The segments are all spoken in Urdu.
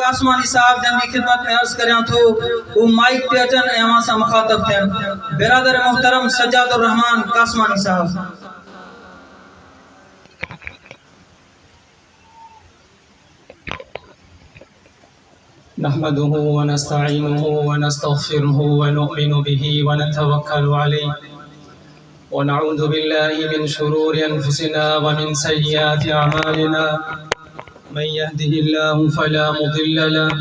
کاسمانی صاحب جن کی خدمت میں عرض کریں تو وہ مائک پہ اچن ایوان سے مخاطب تھے برادر محترم سجاد الرحمن کاسمانی صاحب. نحمده ونستعينه ونستغفره ونؤمن به ونتوكل عليه ونعوذ بالله من شرور أنفسنا ومن سيئات أعمالنا من يهده الله فلا مضل له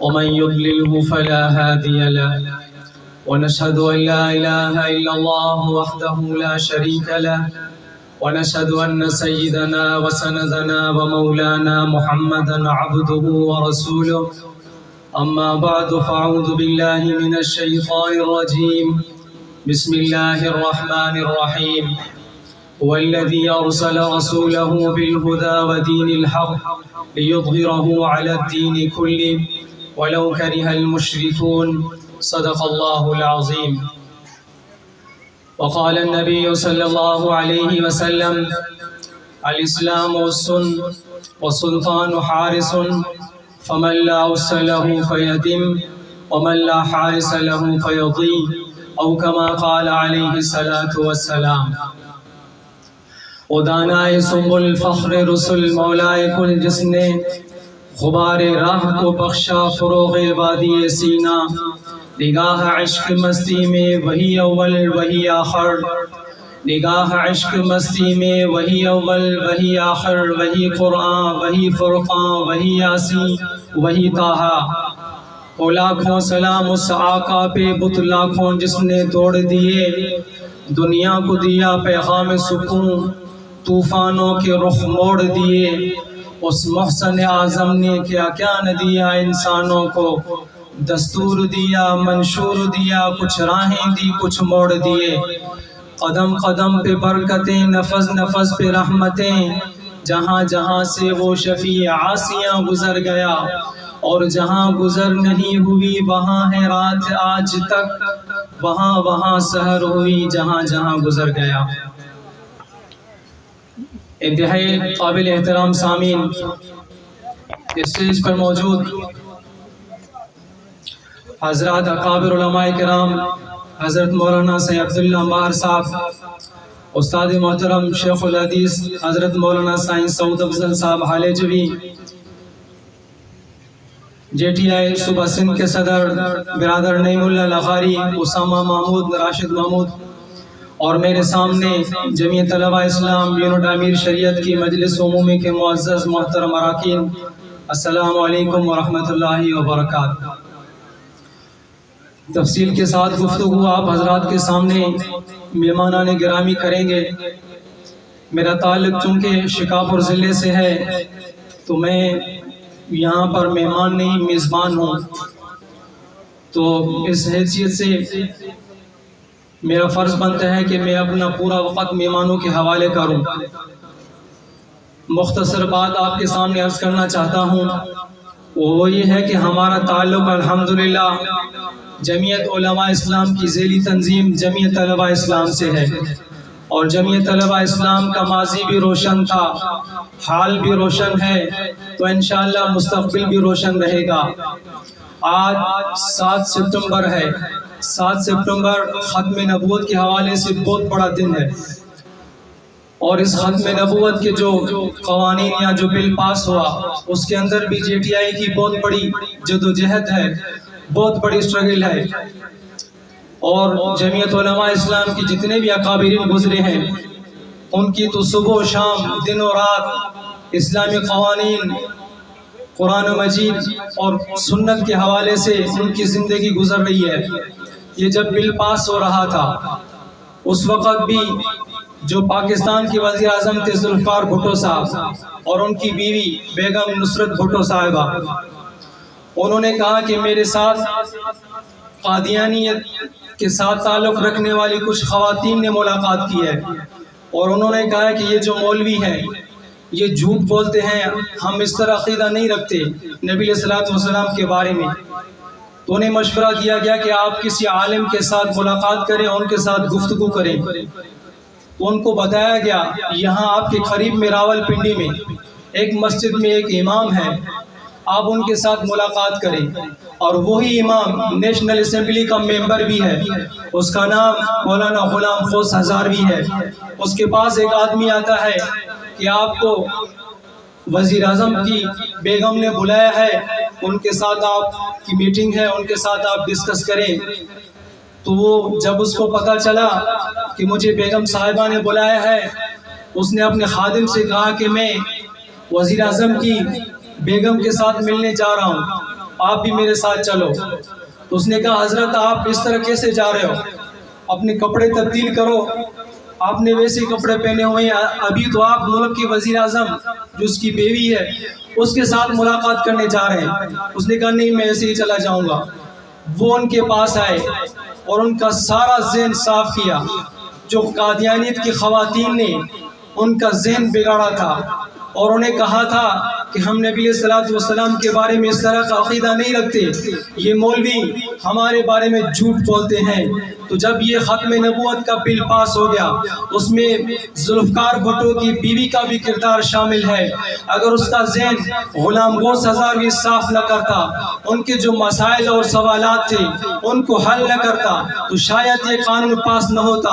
ومن يضلله فلا هادي له ونشهد أن لا إله إلا الله وحده لا شريك له ونشهد أن سيدنا وسندنا ومولانا محمدا عبده ورسوله. أما بعد فأعوذ بالله من الشيطان الرجيم. بسم الله الرحمن الرحيم. هو الذي أرسل رسوله بالهدى ودين الحق ليظهره على الدين كله ولو كره المشركون. صدق الله العظيم. وقال النبي صلى الله عليه وسلم الإسلام والسن والسلطان حارس فمن لا أس له فيدم ومن لا حارس له فيضيع أو كما قال عليه الصلاة والسلام. ودانائے سنبل فخر رسول مولائے کل جس نے غبار راہ کو بخشا فروغ وادی سینہ. نگاہ عشق مستی میں وہی اول وہی آخر نگاہ عشق مستی میں وہی اول وہی آخر وہی قرآن وہی فرقان وہی یاسین وہی طٰہٰ. او لاکھوں سلام اس آقا پہ بت لاکھوں جس نے توڑ دیے دنیا کو دیا پیغام سکون طوفانوں کے رخ موڑ دیے. اس محسن اعظم نے کیا کیا نہ دیا انسانوں کو دستور دیا منشور دیا کچھ راہیں دی کچھ موڑ دیے. قدم قدم پہ برکتیں نفس نفس پہ رحمتیں جہاں جہاں سے وہ شفیع عاصیاں گزر گیا اور جہاں گزر نہیں ہوئی وہاں ہے رات آج تک وہاں وہاں سحر ہوئی جہاں جہاں گزر گیا. انتہائی قابل احترام سامعین اسٹیج پر موجود حضرات اکابر علماء کرام حضرت مولانا سید عبداللہ ماہر صاحب استاد محترم شیخ الحدیث حضرت مولانا سائنس سعود افضل صاحب حال جوی جے ٹی آئی صوبہ سندھ کے صدر برادر نعیم اللہ لغاری اسامہ محمود راشد محمود اور میرے سامنے جمعیت طلبہ اسلام یونٹ امیر شریعت کی مجلس عمومی کے معزز محترم اراکین السلام علیکم ورحمۃ اللہ وبرکاتہ. تفصیل کے ساتھ گفتگو آپ حضرات کے سامنے مہمانان گرامی کریں گے. میرا تعلق چونکہ شکارپور ضلع سے ہے تو میں یہاں پر مہمان نہیں میزبان ہوں تو اس حیثیت سے میرا فرض بنتا ہے کہ میں اپنا پورا وقت مہمانوں کے حوالے کروں. مختصر بات آپ کے سامنے عرض کرنا چاہتا ہوں وہ یہ ہے کہ ہمارا تعلق الحمدللہ جمعیت علماء اسلام کی ذیلی تنظیم جمعیت طلبہ اسلام سے ہے اور جمعیت طلبہ اسلام کا ماضی بھی روشن تھا حال بھی روشن ہے تو انشاءاللہ مستقبل بھی روشن رہے گا. آج 7 ستمبر ہے. 7 ستمبر ختم نبوت کے حوالے سے بہت بڑا دن ہے اور اس ختم نبوت کے جو قوانین یا جو بل پاس ہوا اس کے اندر بھی جے ٹی آئی کی بہت بڑی جدوجہد ہے بہت بڑی سٹرگل ہے اور جمعیت علماء اسلام کی جتنے بھی اکابرین گزرے ہیں ان کی تو صبح و شام دن و رات اسلامی قوانین قرآن مجید اور سنت کے حوالے سے ان کی زندگی گزر رہی ہے. یہ جب بل پاس ہو رہا تھا اس وقت بھی جو پاکستان کی وزیر اعظم تھے ذوالفقار بھٹو صاحب اور ان کی بیوی بیگم نصرت بھٹو صاحبہ انہوں نے کہا کہ میرے ساتھ قادیانیت کے ساتھ تعلق رکھنے والی کچھ خواتین نے ملاقات کی ہے اور انہوں نے کہا کہ یہ جو مولوی ہیں یہ جھوٹ بولتے ہیں ہم اس طرح عقیدہ نہیں رکھتے نبی علیہ الصلوۃ والسلام کے بارے میں. تو انہیں مشورہ دیا گیا کہ آپ کسی عالم کے ساتھ ملاقات کریں اور ان کے ساتھ گفتگو کریں. تو ان کو بتایا گیا یہاں آپ کے قریب میں راول پنڈی میں ایک مسجد میں ایک امام ہے آپ ان کے ساتھ ملاقات کریں. اور وہی امام نیشنل اسمبلی کا ممبر بھی ہے, اس کا نام مولانا غلام خوش ہزاروی ہے. اس کے پاس ایک آدمی آتا ہے کہ آپ کو وزیر اعظم کی بیگم نے بلایا ہے, ان کے ساتھ آپ کی میٹنگ ہے, ان کے ساتھ آپ ڈسکس کریں. تو وہ جب اس کو پتہ چلا کہ مجھے بیگم صاحبہ نے بلایا ہے, اس نے اپنے خادم سے کہا کہ میں وزیر اعظم کی بیگم کے ساتھ ملنے جا رہا ہوں, آپ بھی میرے ساتھ چلو. تو اس نے کہا حضرت آپ اس طرح کیسے جا رہے ہو, اپنے کپڑے تبدیل کرو, آپ نے ویسے کپڑے پہنے ہوئے ہیں, ابھی تو آپ ملک کے وزیر اعظم جو اس کی بیوی ہے اس کے ساتھ ملاقات کرنے جا رہے ہیں. اس نے کہا نہیں میں ایسے ہی چلا جاؤں گا. وہ ان کے پاس آئے اور ان کا سارا ذہن صاف کیا. جو قادیانیت کی خواتین نے ان کا ذہن بگاڑا تھا اور انہیں کہا تھا کہ ہم نبی علیہ الصلوۃ والسلام کے بارے میں اس طرح کا عقیدہ نہیں رکھتے, یہ مولوی ہمارے بارے میں جھوٹ بولتے ہیں. تو جب یہ ختم نبوت کا بل پاس ہو گیا, اس میں ذوالفقار بھٹو کی بیوی کا بھی کردار شامل ہے. اگر اس کا ذہن غلام غوث ہزاروی صاف نہ کرتا, ان کے جو مسائل اور سوالات تھے ان کو حل نہ کرتا, تو شاید یہ قانون پاس نہ ہوتا.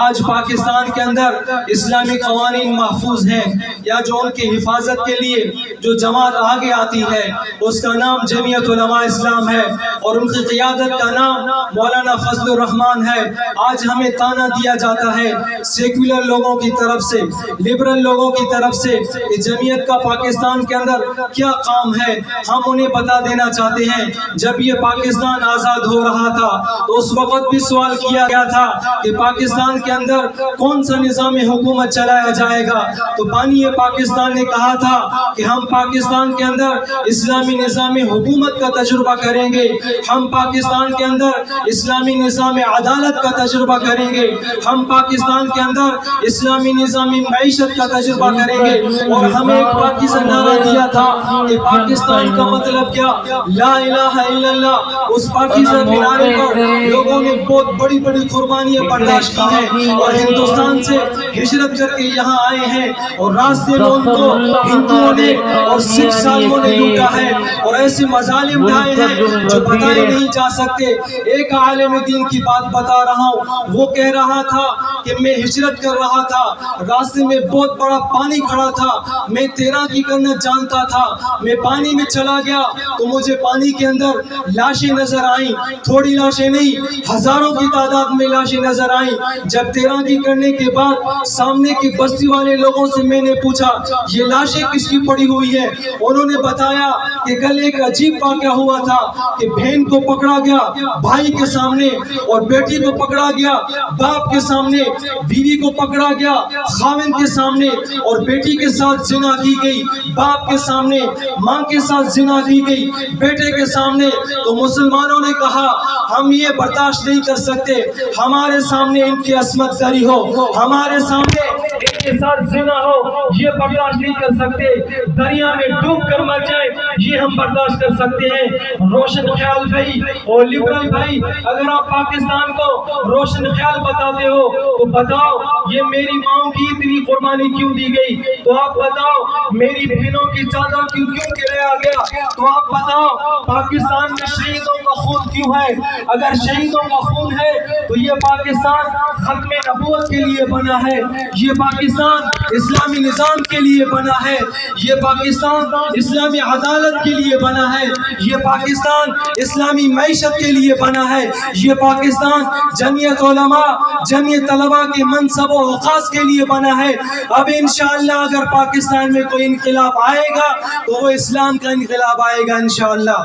آج پاکستان کے اندر اسلامی قوانین محفوظ ہیں, یا جو ان کی حفاظت کے لیے جو جماعت آگے آتی ہے اس کا نام جمعیت علماء اسلام ہے, اور ان کی قیادت کا نام مولانا فضل الرحمان ہے. آج ہمیں تانا دیا جاتا ہے سیکولر لوگوں کی طرف سے, لبرل لوگوں کی طرف سے, کہ جمعیت کا پاکستان کے اندر کیا کام ہے. ہم انہیں بتا دینا چاہتے ہیں جب یہ پاکستان آزاد ہو رہا تھا تو اس وقت بھی سوال کیا گیا تھا کہ پاکستان کے اندر کون سا نظام حکومت چلایا جائے گا, تو بانی پاکستان نے کہا تھا کہ ہم پاکستان کے اندر اسلامی نظام حکومت کا تجربہ کریں گے, ہم پاکستان کے اندر اسلامی نظام عدالت کا تجربہ کریں گے, ہم پاکستان کے اندر اسلامی نظامی معیشت کا تجربہ کریں گے. اور ہمیں ایک پاکستان نعرہ دیا تھا کہ پاکستان کا مطلب کیا, لا الہ الا اللہ. اس پاکستان نعرے پر لوگوں نے بہت بڑی بڑی قربانیاں برداشت کی ہیں اور ہندوستان سے ہجرت کر کے یہاں آئے ہیں, اور راستے میں ان کو ہندوؤں نے اور سکھ سالموں نے لوٹا ہے اور ایسے مظالم ڈھائے ہیں جو بتائے نہیں جا سکتے. ایک عالم دین کی بات بتا رہا ہوں, وہ کہہ رہا تھا کہ میں ہجرت کر رہا تھا, راستے میں بہت بڑا پانی کھڑا تھا, میں تیراکی کرنا جانتا تھا, میں پانی میں چلا گیا تو مجھے پانی کے اندر لاشیں نظر آئیں, تھوڑی لاشیں نہیں ہزاروں کی تعداد میں لاشیں نظر آئیں. جب تیراکی کرنے کے بعد سامنے کی بستی والے لوگوں سے میں نے پوچھا یہ لاشیں کس کی پڑی ہوئی ہے, انہوں نے بتایا کہ کل ایک عجیب واقعہ ہوا تھا کہ بہن کو پکڑا گیا بھائی کے سامنے, اور بیٹی کو پکڑا گیا باپ کے سامنے, بیوی کو پکڑا گیا خاوند کے سامنے, اور بیٹی کے ساتھ زنا کی گئی باپ کے سامنے, ماں کے ساتھ زنا کی گئی بیٹے کے سامنے. تو مسلمانوں نے کہا ہم یہ برداشت نہیں کر سکتے, ہمارے سامنے ان کی عصمت دری ہو, ہمارے سامنے ان کے ساتھ زنا ہو, یہ برداشت نہیں کر سکتے. دریا میں ڈوب کر مر جائے یہ ہم برداشت کر سکتے ہیں. روشن خیال بھائی اور لبرل بھائی, اگر آپ پاکستان کو روشن خیال بتاتے ہو تو بتاؤ یہ میری ماں کی اتنی قربانی کیوں دی گئی, تو آپ بتاؤ میری بہنوں کی چادر کیوں گرایا گیا, تو آپ بتاؤ پاکستان میں شہیدوں کا خون کیوں ہے. اگر شہیدوں کا خون ہے تو یہ پاکستان ختم نبوت کے لیے بنا ہے, یہ پاکستان اسلامی نظام کے لیے بنا ہے, یہ پاکستان اسلامی عدالت کے لیے بنا ہے, یہ پاکستان اسلامی معیشت کے لیے بنا ہے, یہ پاکستان جمعیت علماء جمعیت طلباء کے منصب و اوقاف کے لیے بنا ہے. اب انشاءاللہ اگر پاکستان میں کوئی انقلاب آئے گا تو وہ اسلام کا انقلاب آئے گا انشاءاللہ.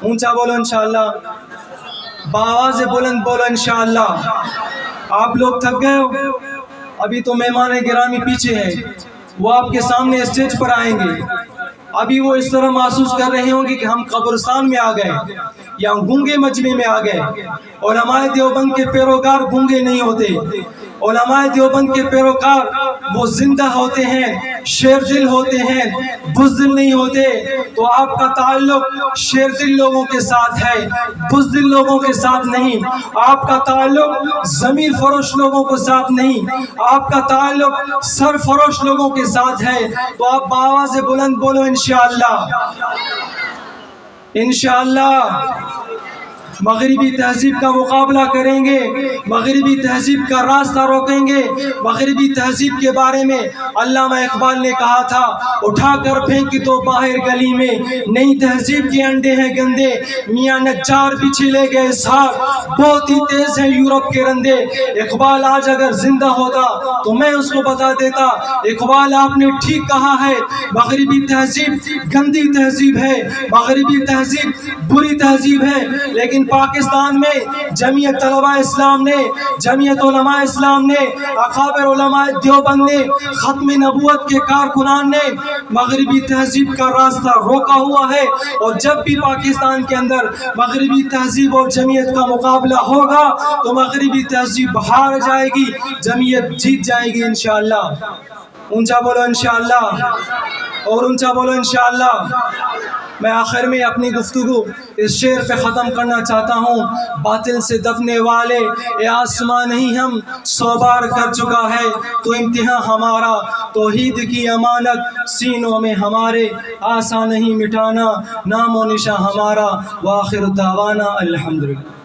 اونچا بولو انشاءاللہ, بآواز بلند بولو انشاءاللہ. آپ لوگ تھک گئے ہو, ابھی تو مہمان گرامی پیچھے ہیں, وہ آپ کے سامنے اسٹیج پر آئیں گے. ابھی وہ اس طرح محسوس کر رہے ہوں گے کہ ہم قبرستان میں آ گئے, یا گونگے مجمع میں آ گئے. علماء دیوبند کے پیروکار گونگے نہیں ہوتے. علماء دیوبند کے پیروکار وہ زندہ ہوتے ہیں, شیر دل ہوتے ہیں, بزدل نہیں ہوتے. تو آپ کا تعلق شیر دل لوگوں کے ساتھ ہے, بزدل لوگوں کے ساتھ نہیں. آپ کا تعلق ضمیر فروش لوگوں کے ساتھ نہیں, آپ کا تعلق سر فروش لوگوں کے ساتھ ہے. تو آپ بآواز بلند بولو انشاءاللہ, انشاءاللہ. مغربی تہذیب کا مقابلہ کریں گے, مغربی تہذیب کا راستہ روکیں گے. مغربی تہذیب کے بارے میں علامہ اقبال نے کہا تھا, اٹھا کر پھینک تو باہر گلی میں, نئی تہذیب کے انڈے ہیں گندے. میاں نجار بھی چھلے گئے ساتھ, بہت ہی تیز ہیں یورپ کے رندے. اقبال آج اگر زندہ ہوتا تو میں اس کو بتا دیتا, اقبال آپ نے ٹھیک کہا ہے, مغربی تہذیب گندی تہذیب ہے, مغربی تہذیب بری تہذیب ہے. لیکن پاکستان میں جمعیت طلبہ اسلام نے, جمعیت علماء اسلام نے, اکابر علماء دیوبند نے, ختم نبوت کے کارکنان نے مغربی تہذیب کا راستہ روکا ہوا ہے. اور جب بھی پاکستان کے اندر مغربی تہذیب اور جمعیت کا مقابلہ ہوگا تو مغربی تہذیب ہار جائے گی, جمعیت جیت جائے گی انشاءاللہ. اونچا بولو انشاءاللہ, اور اونچا بولو انشاءاللہ. میں آخر میں اپنی گفتگو اس شعر پہ ختم کرنا چاہتا ہوں. باطل سے دبنے والے اے آسمان نہیں ہم 100 بار کر چکا ہے تو امتحان ہمارا. توحید کی امانت سینوں میں ہمارے, آسان نہیں مٹانا نام و نشاں ہمارا. وآخر دعوانا الحمدللہ.